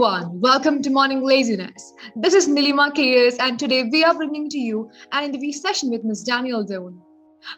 everyone, welcome to Morning Laziness. This is Nilima KS, and today we are bringing to you an interview session with Ms. Danielle Doan.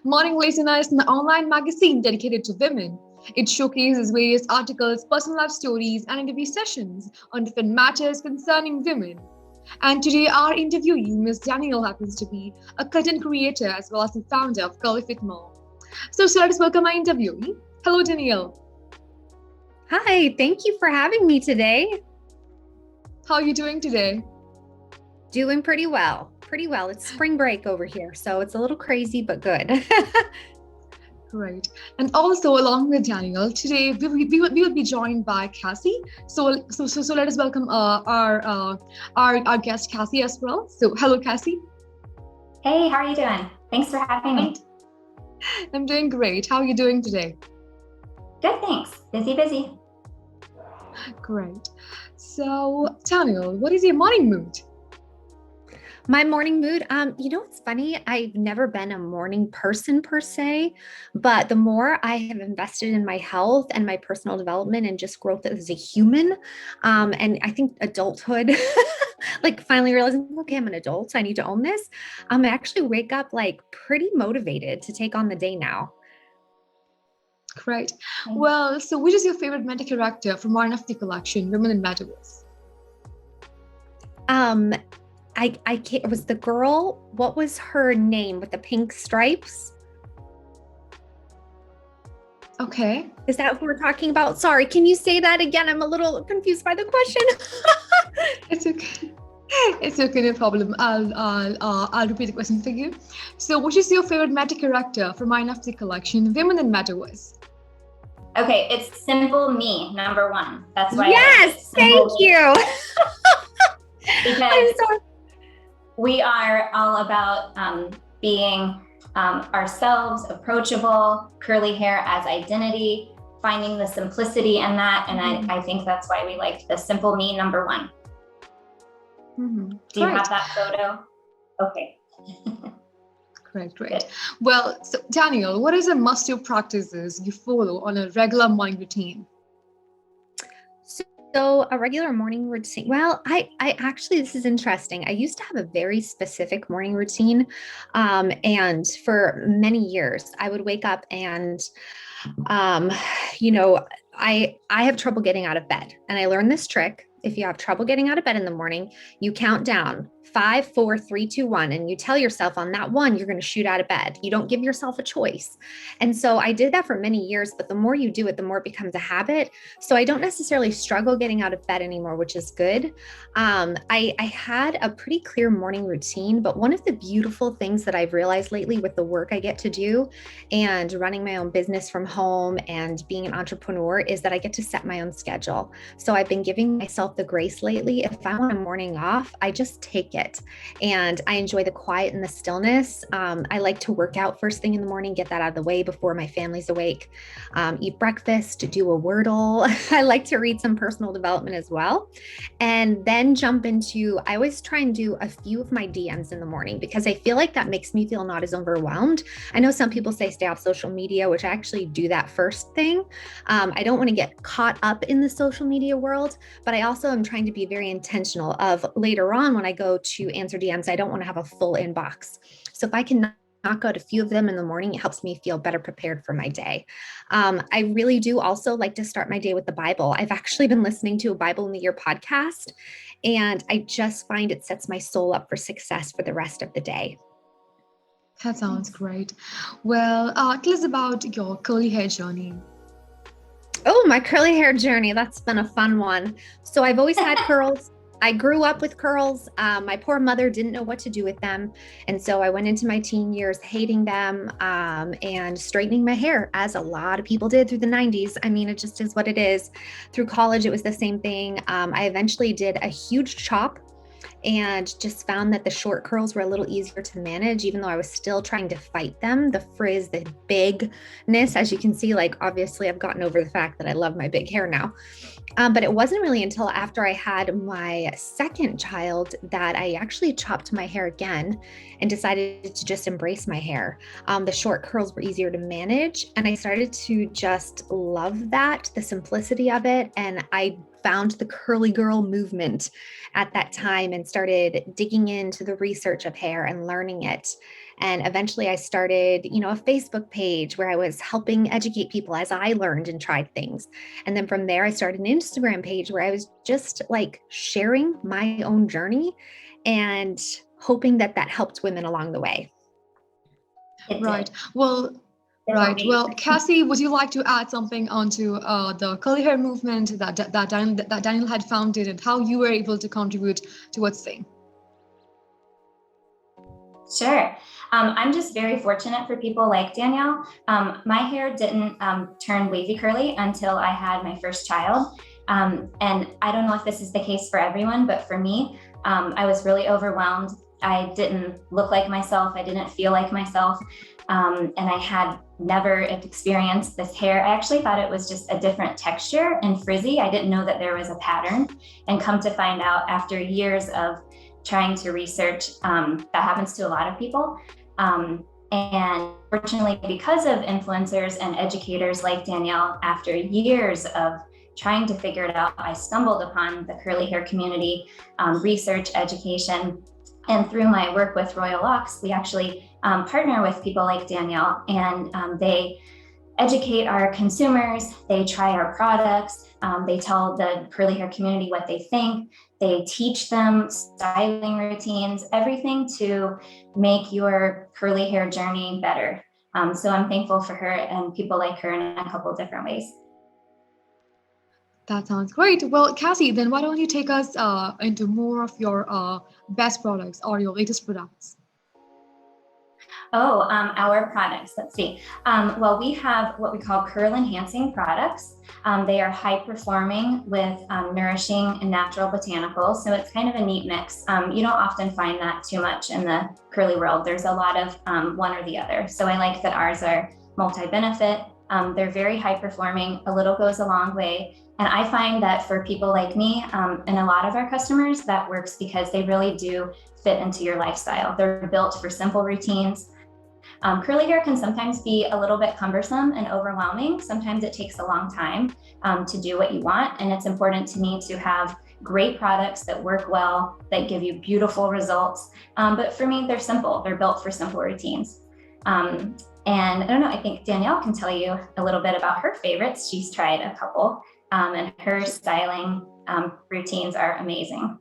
Morning Laziness is an online magazine dedicated to women. It showcases various articles, personal life stories, and interview sessions on different matters concerning women. And today, our interviewee, Ms. Danielle, happens to be a content creator as well as the founder of Curly Fit More. So let us welcome our interviewee. Hello, Danielle. Hi, thank you for having me today. How are you doing today? Doing pretty well. It's spring break over here, so it's a little crazy, but good. Great. And also, along with Danielle, today we will be joined by Cassie. So let us welcome our guest Cassie as well. So hello, Cassie. Hey, how are you doing? Thanks for having me. I'm doing great. How are you doing today? Good, thanks. Busy. Great. So, Danielle, what is your morning mood? My morning mood, it's funny. I've never been a morning person per se, but the more I have invested in my health and my personal development and just growth as a human, and I think adulthood, like finally realizing, okay, I'm an adult, so I need to own this. I actually wake up like pretty motivated to take on the day now. Great. Well, so which is your favorite meta character from one of the collection, Women in Metaverse? I can't, it was the girl, what was her name with the pink stripes? Okay. Is that who we're talking about? Sorry, can you say that again? I'm a little confused by the question. It's okay. It's okay, no problem. I'll repeat the question for you. So, which is your favorite meta character from one of the collection, Women in Metaverse? Okay, it's Simple Me, number one. That's why. Yes, thank you. Because we are all about being ourselves, approachable, curly hair as identity, finding the simplicity in that. And I think that's why we liked the Simple Me, number one. Mm-hmm. Do you have that photo? Okay. Great. Well, so Danielle, what is a must-do practices you follow on a regular morning routine? So a regular morning routine. Well, I actually, this is interesting. I used to have a very specific morning routine. And for many years, I would wake up and, I have trouble getting out of bed. And I learned this trick. If you have trouble getting out of bed in the morning, you count down 5, 4, 3, 2, 1, and you tell yourself on that one, you're going to shoot out of bed. You don't give yourself a choice. And so I did that for many years, but the more you do it, the more it becomes a habit. So I don't necessarily struggle getting out of bed anymore, which is good. I had a pretty clear morning routine, but one of the beautiful things that I've realized lately with the work I get to do and running my own business from home and being an entrepreneur is that I get to set my own schedule. So I've been giving myself the grace lately. If I want a morning off, I just take it. And I enjoy the quiet and the stillness. I like to work out first thing in the morning, get that out of the way before my family's awake, eat breakfast, do a Wordle. I like to read some personal development as well. And then jump into, I always try and do a few of my DMs in the morning because I feel like that makes me feel not as overwhelmed. I know some people say stay off social media, which I actually do that first thing. I don't want to get caught up in the social media world, but I also am trying to be very intentional of later on when I go to answer DMs, I don't want to have a full inbox. So if I can knock out a few of them in the morning, it helps me feel better prepared for my day. I really do also like to start my day with the Bible. I've actually been listening to a Bible in the Year podcast, and I just find it sets my soul up for success for the rest of the day. That sounds great. Well, tell us about your curly hair journey. Oh, my curly hair journey. That's been a fun one. So I've always had curls. I grew up with curls. My poor mother didn't know what to do with them. And so I went into my teen years hating them and straightening my hair, as a lot of people did through the 90s. I mean, it just is what it is. Through college, it was the same thing. I eventually did a huge chop and just found that the short curls were a little easier to manage, even though I was still trying to fight them. The frizz, the bigness, as you can see, like obviously I've gotten over the fact that I love my big hair now. But it wasn't really until after I had my second child that I actually chopped my hair again and decided to just embrace my hair. The short curls were easier to manage, and I started to just love that, the simplicity of it. And I found the curly girl movement at that time and started digging into the research of hair and learning it. And eventually I started, a Facebook page where I was helping educate people as I learned and tried things. And then from there, I started an Instagram page where I was just like sharing my own journey and hoping that that helped women along the way. Right. Well, Cassie, would you like to add something onto the curly hair movement that Daniel had founded and how you were able to contribute towards thing? Sure. I'm just very fortunate for people like Danielle. My hair didn't turn wavy curly until I had my first child. And I don't know if this is the case for everyone, but for me, I was really overwhelmed. I didn't look like myself. I didn't feel like myself. And I had never experienced this hair. I actually thought it was just a different texture and frizzy. I didn't know that there was a pattern, and come to find out after years of trying to research, that happens to a lot of people. And fortunately, because of influencers and educators like Danielle, after years of trying to figure it out, I stumbled upon the curly hair community, research, education. And through my work with Royal Locks, we actually partner with people like Danielle, and they educate our consumers, they try our products, they tell the curly hair community what they think, they teach them styling routines, everything to make your curly hair journey better. So I'm thankful for her and people like her in a couple of different ways. That sounds great. Well, Cassie, then why don't you take us into more of your best products or your latest products? Oh, our products, let's see. Well, we have what we call curl enhancing products. They are high performing with nourishing and natural botanicals. So it's kind of a neat mix. You don't often find that too much in the curly world. There's a lot of one or the other. So I like that ours are multi-benefit. They're very high performing. A little goes a long way. And I find that for people like me and a lot of our customers, that works because they really do fit into your lifestyle. They're built for simple routines. Curly hair can sometimes be a little bit cumbersome and overwhelming. Sometimes it takes a long time to do what you want. And it's important to me to have great products that work well, that give you beautiful results. But for me, they're simple. They're built for simple routines. And I don't know, I think Danielle can tell you a little bit about her favorites. She's tried a couple, and her styling routines are amazing.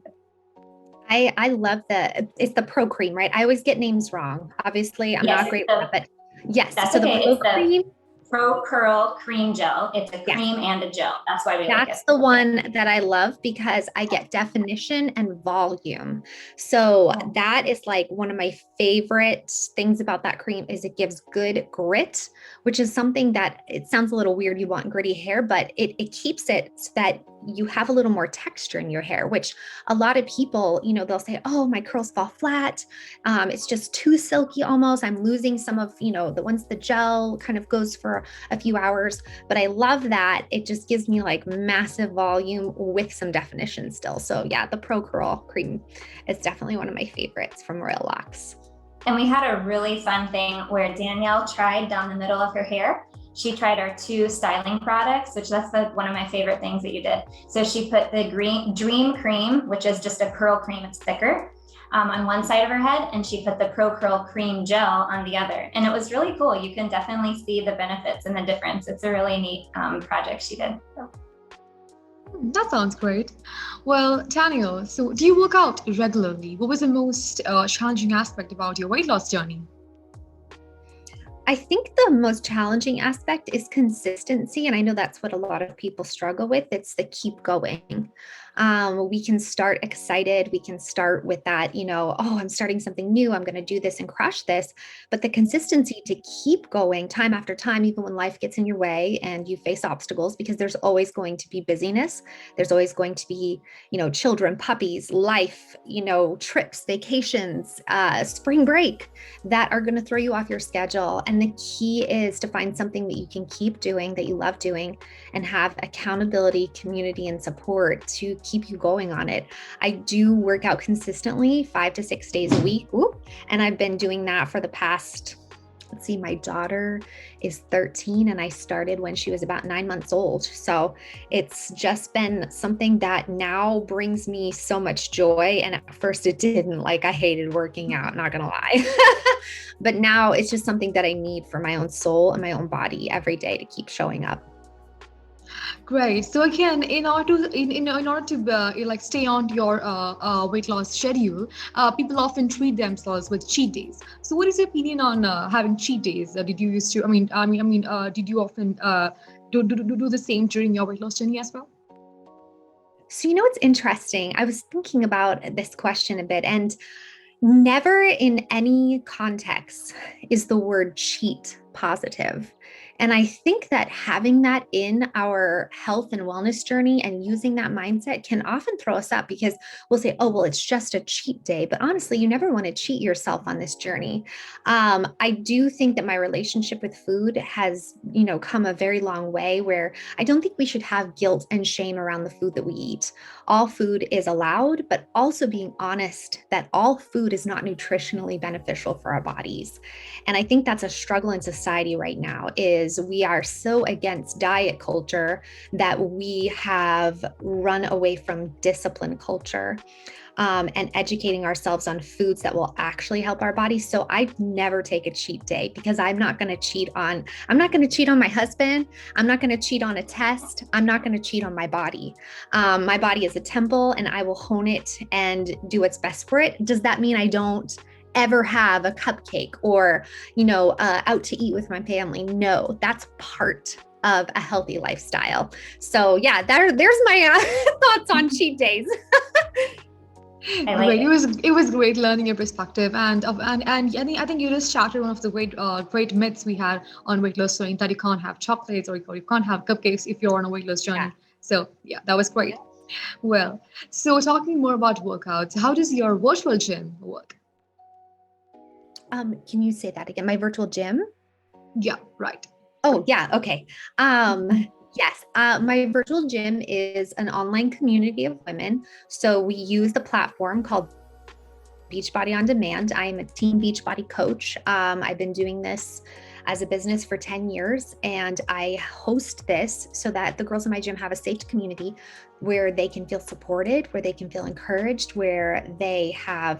I love it's the Pro Cream, right? I always get names wrong. Obviously, I'm not great with it, but yes. That's so okay. the Pro Cream. Pro Curl Cream Gel. It's a cream and a gel. That's why we like it. That's the one that I love because I get definition and volume. So that is like one of my favorite things about that cream is it gives good grit, which is something that it sounds a little weird. You want gritty hair, but it keeps it so that you have a little more texture in your hair, which a lot of people, they'll say, oh, my curls fall flat. It's just too silky almost. I'm losing some of, the gel kind of goes for a few hours, but I love that. It just gives me like massive volume with some definition still. So yeah, the Pro Curl Cream is definitely one of my favorites from Royal Locks. And we had a really fun thing where Danielle tried down the middle of her hair. She tried our 2 styling products, which that's one of my favorite things that you did. So she put the Dream Cream, which is just a curl cream, it's thicker, on one side of her head, and she put the Pro Curl Cream Gel on the other. And it was really cool. You can definitely see the benefits and the difference. It's a really neat project she did. So. That sounds great. Well, Danielle, so do you work out regularly? What was the most challenging aspect about your weight loss journey? I think the most challenging aspect is consistency. And I know that's what a lot of people struggle with. It's the keep going. We can start excited. We can start with that, oh, I'm starting something new. I'm going to do this and crush this. But the consistency to keep going time after time, even when life gets in your way and you face obstacles, because there's always going to be busyness. There's always going to be, children, puppies, life, trips, vacations, spring break that are going to throw you off your schedule. And the key is to find something that you can keep doing, that you love doing, and have accountability, community, and support to keep you going on it. I do work out consistently 5 to 6 days a week. And I've been doing that for the past let's see, my daughter is 13 and I started when she was about 9 months old. So it's just been something that now brings me so much joy. And at first it didn't, like I hated working out, not gonna lie. But now it's just something that I need for my own soul and my own body every day to keep showing up. Great. So again, in order to like stay on your weight loss schedule, people often treat themselves with cheat days. So what is your opinion on having cheat days? Did you used to? Did you often do the same during your weight loss journey as well? So, what's interesting? I was thinking about this question a bit, and never in any context is the word cheat positive. And I think that having that in our health and wellness journey and using that mindset can often throw us up because we'll say, oh, well, it's just a cheat day. But honestly, you never want to cheat yourself on this journey. I do think that my relationship with food has, come a very long way where I don't think we should have guilt and shame around the food that we eat. All food is allowed, but also being honest that all food is not nutritionally beneficial for our bodies. And I think that's a struggle in society right now is we are so against diet culture that we have run away from discipline culture. And educating ourselves on foods that will actually help our bodies. So I never take a cheat day because I'm not going to cheat on my husband. I'm not going to cheat on a test. I'm not going to cheat on my body. My body is a temple and I will hone it and do what's best for it. Does that mean I don't ever have a cupcake or, out to eat with my family? No, that's part of a healthy lifestyle. So yeah, there's my thoughts on cheat days. Great. It was great learning your perspective, and I think you just shattered one of the great myths we had on weight loss journey, that you can't have chocolates or you can't have cupcakes if you're on a weight loss journey. Yeah. So yeah, that was great. Well, so talking more about workouts, how does your virtual gym work? Can you say that again? My virtual gym? Yeah, right. Oh yeah. Okay. Yes, my virtual gym is an online community of women. So we use the platform called Beachbody On Demand. I am a teen Beachbody coach. I've been doing this as a business for 10 years, and I host this so that the girls in my gym have a safe community where they can feel supported, where they can feel encouraged, where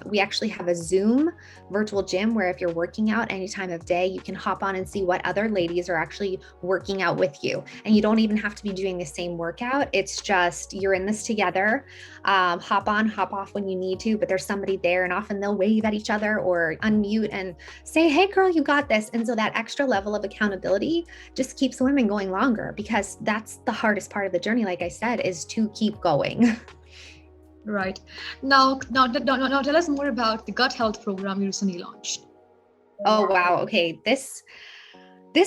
we actually have a Zoom virtual gym where if you're working out any time of day, you can hop on and see what other ladies are actually working out with you. And you don't even have to be doing the same workout. It's just, you're in this together. Hop on, hop off when you need to, but there's somebody there and often they'll wave at each other or unmute and say, hey girl, you got this. And so that extra level of accountability just keeps women going longer because that's the hardest part of the journey, like I said, is to keep going. Right. Now tell us more about the gut health program you recently launched. Oh, wow. Okay. This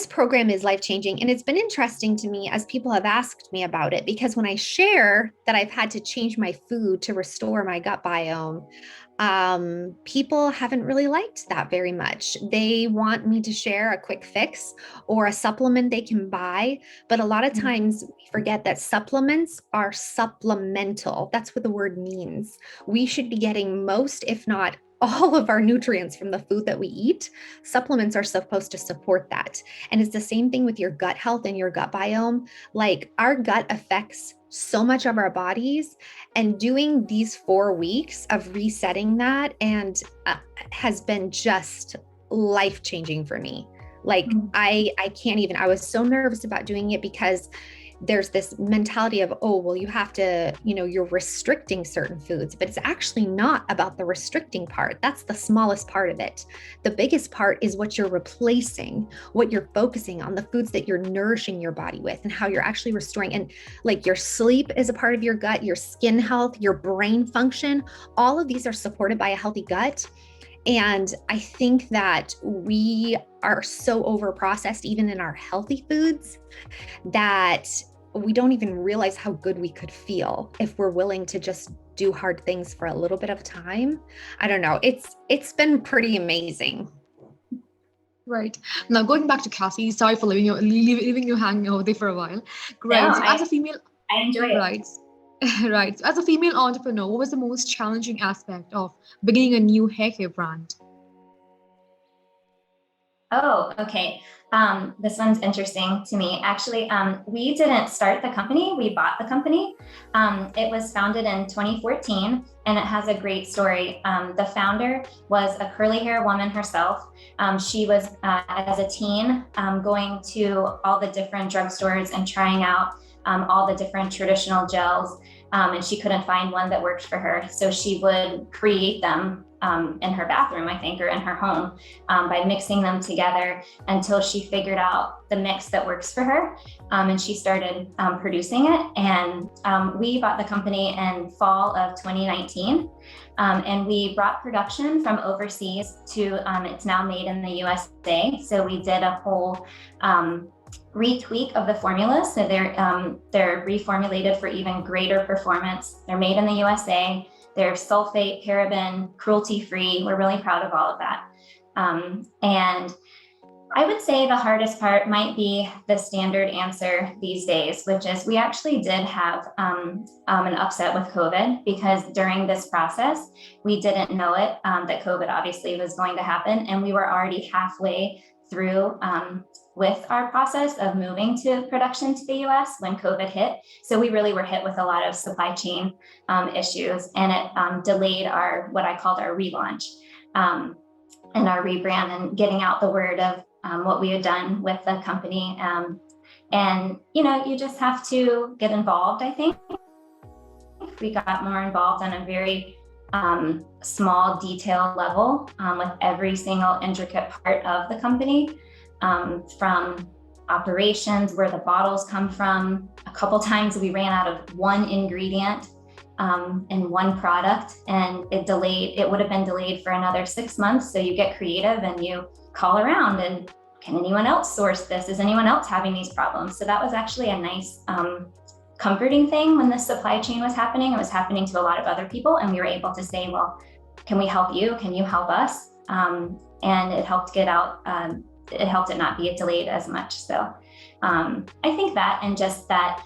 program is life-changing, and it's been interesting to me as people have asked me about it, because when I share that I've had to change my food to restore my gut biome, people haven't really liked that very much. They want me to share a quick fix or a supplement they can buy. But a lot of times we forget that supplements are supplemental. That's what the word means. We should be getting most, if not all of our nutrients from the food that we eat. Supplements are supposed to support that. And it's the same thing with your gut health and your gut biome. Like, our gut affects so much of our bodies, and doing these 4 weeks of resetting that and has been just life-changing for me. Like, I can't even, I was so nervous about doing it because there's this mentality of, oh, well, you have to, you're restricting certain foods, but it's actually not about the restricting part. That's the smallest part of it. The biggest part is what you're replacing, what you're focusing on, the foods that you're nourishing your body with, and how you're actually restoring. And like, your sleep is a part of your gut, your skin health, your brain function, all of these are supported by a healthy gut. And I think that we are so over processed, even in our healthy foods, that we don't even realize how good we could feel if we're willing to just do hard things for a little bit of time. I don't know. It's been pretty amazing. Right. Now, going back to Cassie, sorry for leaving you hanging over there for a while. Great. No, So as a female, I enjoy it. right. Right. So as a female entrepreneur, what was the most challenging aspect of beginning a new haircare brand? Oh, okay. This one's interesting to me. Actually, we didn't start the company, we bought the company. It was founded in 2014 and it has a great story. The founder was a curly hair woman herself. She was, as a teen, going to all the different drugstores and trying out all the different traditional gels, and she couldn't find one that worked for her. So she would create them in her bathroom, I think, or in her home, by mixing them together until she figured out the mix that works for her. And she started producing it. And we bought the company in fall of 2019. And we brought production from overseas to, it's now made in the USA. So we did a whole retweak of the formula. So they're reformulated for even greater performance. They're made in the USA. They're sulfate, paraben, cruelty-free. We're really proud of all of that. And I would say the hardest part might be the standard answer these days, which is we actually did have an upset with COVID, because during this process, we didn't know it, that COVID obviously was going to happen. And we were already halfway through with our process of moving to production to the US when COVID hit. So we really were hit with a lot of supply chain issues, and it delayed what I called our relaunch and our rebrand, and getting out the word of what we had done with the company. And, you just have to get involved, I think. We got more involved on a very small detail level with every single intricate part of the company. From operations, where the bottles come from. A couple times we ran out of one ingredient in one product, and it would have been delayed for another 6 months. So you get creative and you call around and, can anyone else source this? Is anyone else having these problems? So that was actually a nice comforting thing when the supply chain was happening. It was happening to a lot of other people, and we were able to say, well, can we help you? Can you help us? And it helped get out, it helped it not be delayed as much. So I think that, and just that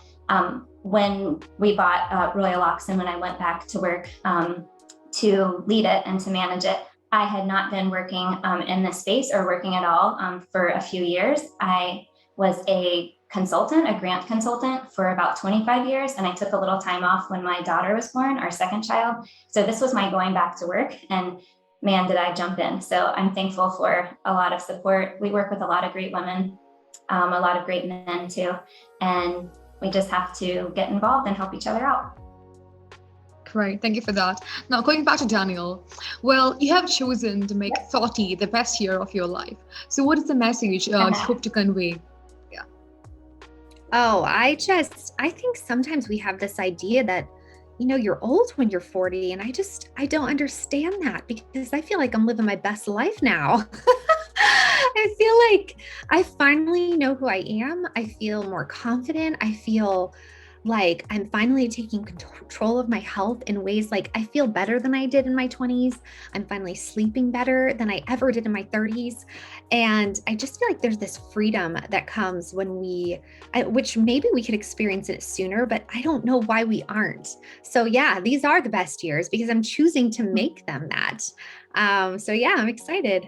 when we bought Royal Oxen, when I went back to work to lead it and to manage it, I had not been working in this space or working at all for a few years. I was a consultant, a grant consultant, for about 25 years. And I took a little time off when my daughter was born, our second child. So this was my going back to work, and man, did I jump in. So I'm thankful for a lot of support. We work with a lot of great women, a lot of great men too. And we just have to get involved and help each other out. Great, thank you for that. Now, going back to Danielle, well, you have chosen to make 30 the best year of your life. So what is the message you hope to convey? Oh, I think sometimes we have this idea that, you're old when you're 40. And I don't understand that, because I feel like I'm living my best life now. I feel like I finally know who I am. I feel more confident. I feel like I'm finally taking control of my health in ways like I feel better than I did in my 20s. I'm finally sleeping better than I ever did in my 30s. And I just feel like there's this freedom that comes when which maybe we could experience it sooner, but I don't know why we aren't. So yeah, these are the best years because I'm choosing to make them that. So yeah, I'm excited.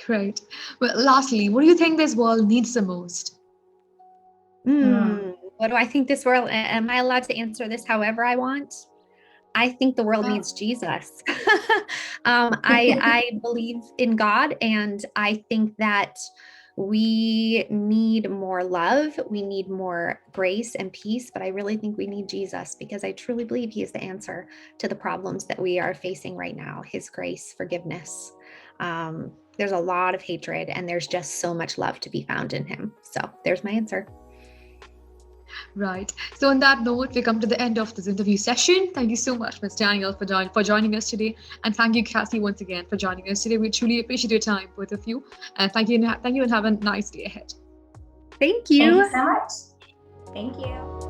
Great. Well, lastly, what do you think this world needs the most? What do I think this world, am I allowed to answer this however I want? I think the world needs Jesus. I believe in God, and I think that we need more love. We need more grace and peace, but I really think we need Jesus, because I truly believe he is the answer to the problems that we are facing right now. His grace, forgiveness. There's a lot of hatred, and there's just so much love to be found in him. So there's my answer. Right. So on that note, we come to the end of this interview session. Thank you so much, Ms. Danielle, for joining us today. And thank you, Kathy, once again for joining us today. We truly appreciate your time, both of you. And thank you, and have a nice day ahead. Thank you. Thank you so much. Thank you.